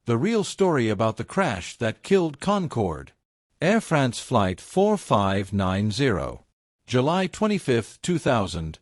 The real story about the crash that killed Concorde. Air France Flight 4590. July 25, 2000.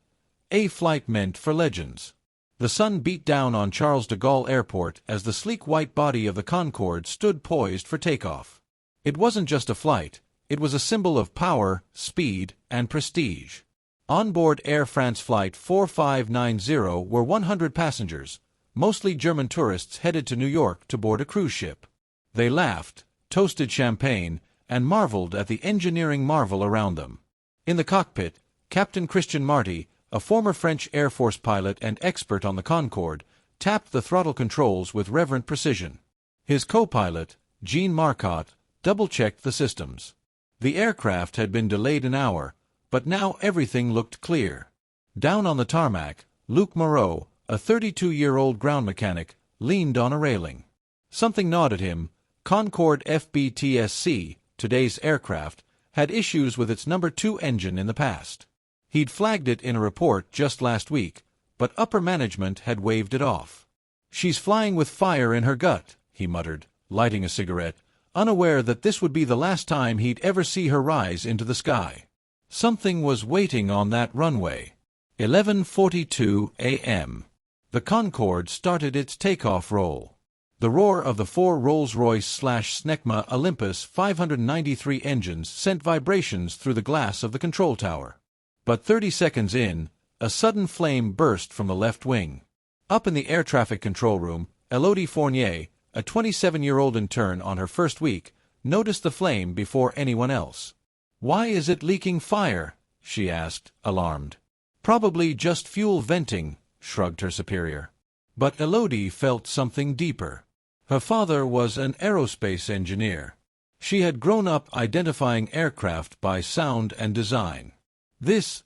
A flight meant for legends. The sun beat down on Charles de Gaulle Airport as the sleek white body of the Concorde stood poised for takeoff. It wasn't just a flight, it was a symbol of power, speed, and prestige. On board Air France Flight 4590 were 100 passengers, mostly German tourists headed to New York to board a cruise ship. They laughed, toasted champagne, and marveled at the engineering marvel around them. In the cockpit, Captain Christian Marty, a former French Air Force pilot and expert on the Concorde, tapped the throttle controls with reverent precision. His co-pilot, Jean Marcotte, double-checked the systems. The aircraft had been delayed an hour, but now everything looked clear. Down on the tarmac, Luc Moreau, a 32-year-old ground mechanic, leaned on a railing. Something gnawed at him. Concorde FBTSC, today's aircraft, had issues with its number 2 engine in the past. He'd flagged it in a report just last week, but upper management had waved it off. "She's flying with fire in her gut," he muttered, lighting a cigarette, unaware that this would be the last time he'd ever see her rise into the sky. Something was waiting on that runway. 11:42 a.m. The Concorde started its takeoff roll. The roar of the 4 Rolls-Royce/Snecma Olympus 593 engines sent vibrations through the glass of the control tower. But 30 seconds in, a sudden flame burst from the left wing. Up in the air traffic control room, Elodie Fournier, a 27-year-old intern on her first week, noticed the flame before anyone else. "Why is it leaking fire?" she asked, alarmed. "Probably just fuel venting," shrugged her superior. But Elodie felt something deeper. Her father was an aerospace engineer. She had grown up identifying aircraft by sound and design. This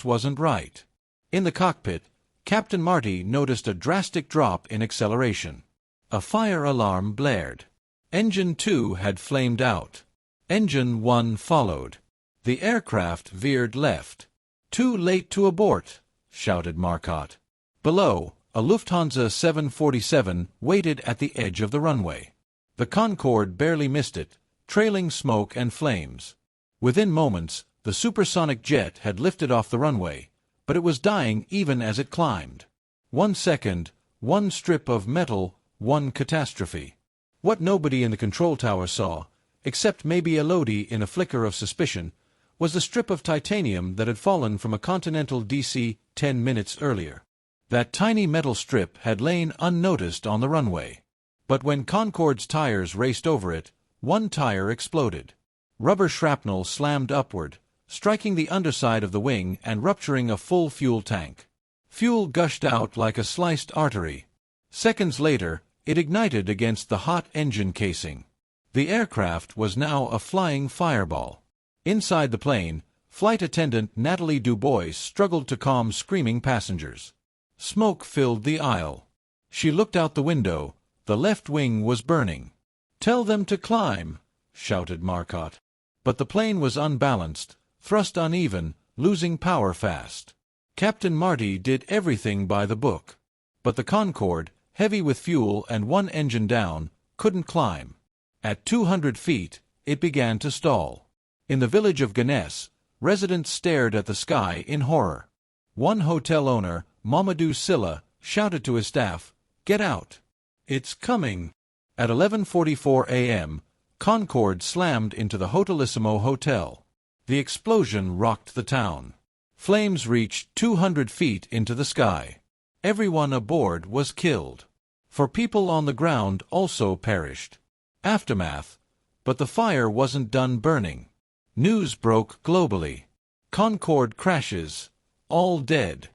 wasn't right. In the cockpit, Captain Marty noticed a drastic drop in acceleration. A fire alarm blared. Engine 2 had flamed out. Engine 1 followed. The aircraft veered left. "Too late to abort," shouted Marcotte. Below, a Lufthansa 747 waited at the edge of the runway. The Concorde barely missed it, trailing smoke and flames. Within moments, the supersonic jet had lifted off the runway, but it was dying even as it climbed. 1 second, 1 strip of metal, 1 catastrophe. What nobody in the control tower saw, except maybe Elodie in a flicker of suspicion, was the strip of titanium that had fallen from a Continental DC 10 minutes earlier. That tiny metal strip had lain unnoticed on the runway. But when Concorde's tires raced over it, one tire exploded. Rubber shrapnel slammed upward, striking the underside of the wing and rupturing a full fuel tank. Fuel gushed out like a sliced artery. Seconds later, it ignited against the hot engine casing. The aircraft was now a flying fireball. Inside the plane, flight attendant Nathalie Dubois struggled to calm screaming passengers. Smoke filled the aisle. She looked out the window. The left wing was burning. "Tell them to climb," shouted Marcotte. But the plane was unbalanced, thrust uneven, losing power fast. Captain Marty did everything by the book. But the Concorde, heavy with fuel and 1 engine down, couldn't climb. At 200 feet, it began to stall. In the village of Gonesse, residents stared at the sky in horror. One hotel owner, Mamadou Silla, shouted to his staff, "Get out! It's coming!" At 11:44 a.m., Concorde slammed into the Hotelissimo Hotel. The explosion rocked the town. Flames reached 200 feet into the sky. Everyone aboard was killed. 4 people on the ground also perished. Aftermath. But the fire wasn't done burning. News broke globally. Concorde crashes. All dead.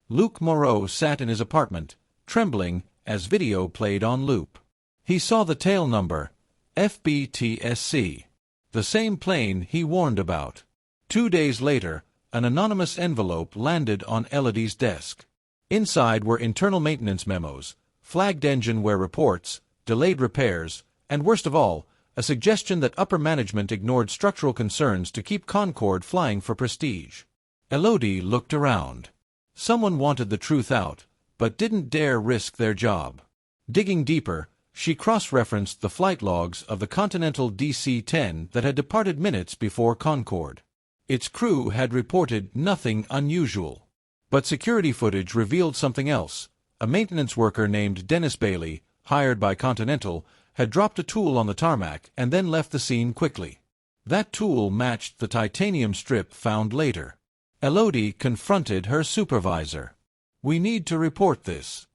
Luc Moreau sat in his apartment, trembling, as video played on loop. He saw the tail number, FBTSC. The same plane he warned about. 2 days later, an anonymous envelope landed on Elodie's desk. Inside were internal maintenance memos, flagged engine wear reports, delayed repairs, and worst of all, a suggestion that upper management ignored structural concerns to keep Concorde flying for prestige. Elodie looked around. Someone wanted the truth out, but didn't dare risk their job. Digging deeper, She cross-referenced the flight logs of the Continental DC-10 that had departed minutes before Concorde. Its crew had reported nothing unusual. But security footage revealed something else. A maintenance worker named Dennis Bailey, hired by Continental, had dropped a tool on the tarmac and then left the scene quickly. That tool matched the titanium strip found later. Elodie confronted her supervisor. "We need to report this."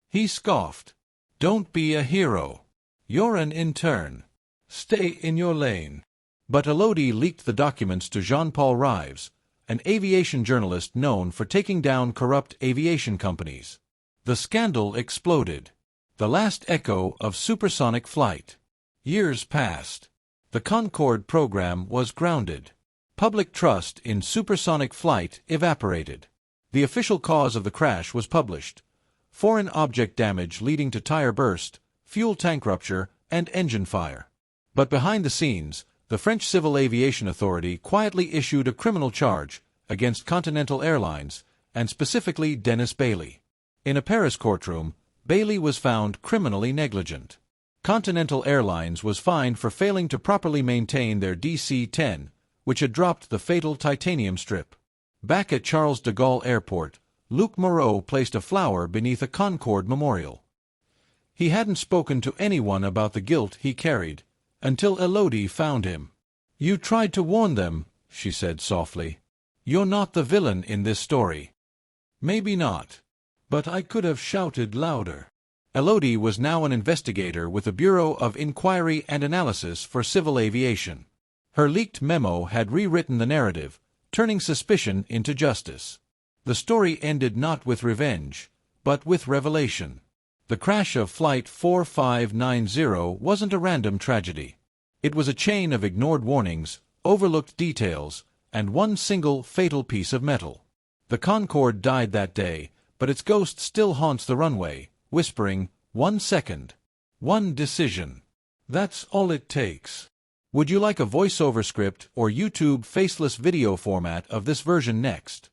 He scoffed. "Don't be a hero. You're an intern. Stay in your lane." But Elodie leaked the documents to Jean-Paul Rives, an aviation journalist known for taking down corrupt aviation companies. The scandal exploded. The last echo of supersonic flight. Years passed. The Concorde program was grounded. Public trust in supersonic flight evaporated. The official cause of the crash was published: foreign object damage leading to tire burst, fuel tank rupture, and engine fire. But behind the scenes, the French Civil Aviation Authority quietly issued a criminal charge against Continental Airlines, and specifically Dennis Bailey. In a Paris courtroom, Bailey was found criminally negligent. Continental Airlines was fined for failing to properly maintain their DC-10, which had dropped the fatal titanium strip. Back at Charles de Gaulle Airport, Luc Moreau placed a flower beneath a Concorde memorial. He hadn't spoken to anyone about the guilt he carried, until Elodie found him. "You tried to warn them," she said softly. "You're not the villain in this story." "Maybe not. But I could have shouted louder." Elodie was now an investigator with the Bureau of Inquiry and Analysis for Civil Aviation. Her leaked memo had rewritten the narrative, turning suspicion into justice. The story ended not with revenge, but with revelation. The crash of Flight 4590 wasn't a random tragedy. It was a chain of ignored warnings, overlooked details, and one single fatal piece of metal. The Concorde died that day, but its ghost still haunts the runway, whispering, "1 second. 1 decision. That's all it takes." Would you like a voiceover script or YouTube faceless video format of this version next?